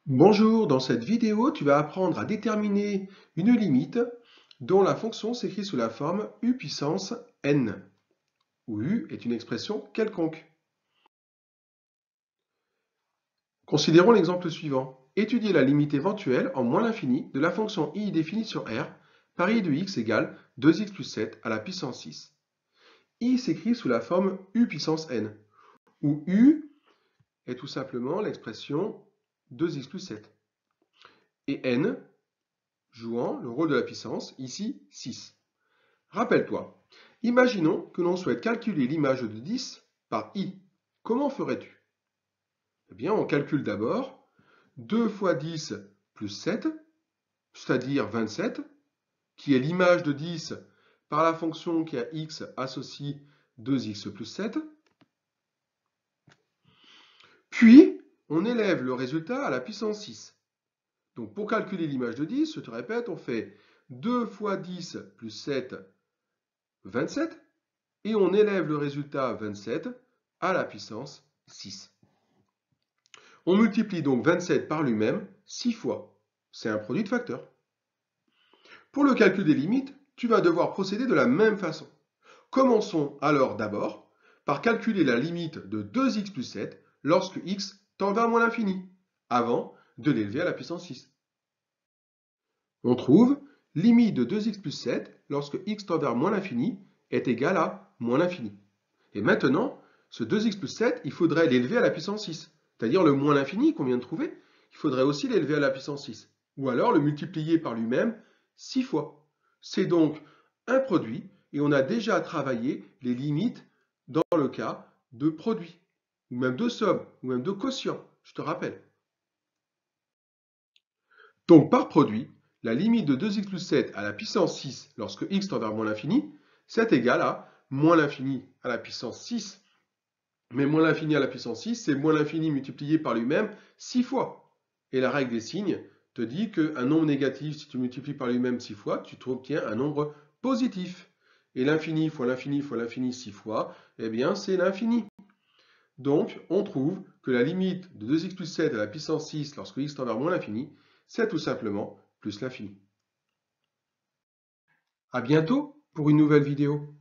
Bonjour, dans cette vidéo, tu vas apprendre à déterminer une limite dont la fonction s'écrit sous la forme u puissance n, où u est une expression quelconque. Considérons l'exemple suivant. Étudier la limite éventuelle en moins l'infini de la fonction i définie sur R par i de x égale 2x plus 7 à la puissance 6. I s'écrit sous la forme u puissance n, où u est tout simplement l'expression 2x plus 7. Et n jouant le rôle de la puissance, ici 6. Rappelle-toi, imaginons que l'on souhaite calculer l'image de 10 par i. Comment ferais-tu? Eh bien, on calcule d'abord 2 fois 10 plus 7, c'est-à-dire 27, qui est l'image de 10 par la fonction qui a x associe 2x plus 7. Puis, on élève le résultat à la puissance 6. Donc, pour calculer l'image de 10, je te répète, on fait 2 fois 10 plus 7, 27, et on élève le résultat 27 à la puissance 6. On multiplie donc 27 par lui-même 6 fois. C'est un produit de facteurs. Pour le calcul des limites, tu vas devoir procéder de la même façon. Commençons alors d'abord par calculer la limite de 2x plus 7 lorsque x tend vers moins l'infini, avant de l'élever à la puissance 6. On trouve limite de 2x plus 7 lorsque x tend vers moins l'infini est égal à moins l'infini. Et maintenant, ce 2x plus 7, il faudrait l'élever à la puissance 6. C'est-à-dire le moins l'infini qu'on vient de trouver, il faudrait aussi l'élever à la puissance 6. Ou alors le multiplier par lui-même 6 fois. C'est donc un produit, et on a déjà travaillé les limites dans le cas de produit, ou même de somme, ou même de quotient, je te rappelle. Donc par produit, la limite de 2x plus 7 à la puissance 6 lorsque x tend vers moins l'infini, c'est égal à moins l'infini à la puissance 6. Mais moins l'infini à la puissance 6, c'est moins l'infini multiplié par lui-même 6 fois. Et la règle des signes te dit qu'un nombre négatif, si tu multiplies par lui-même 6 fois, tu obtiens un nombre positif. Et l'infini fois l'infini fois l'infini 6 fois, eh bien c'est l'infini. Donc, on trouve que la limite de 2x plus 7 à la puissance 6 lorsque x tend vers moins l'infini, c'est tout simplement plus l'infini. À bientôt pour une nouvelle vidéo.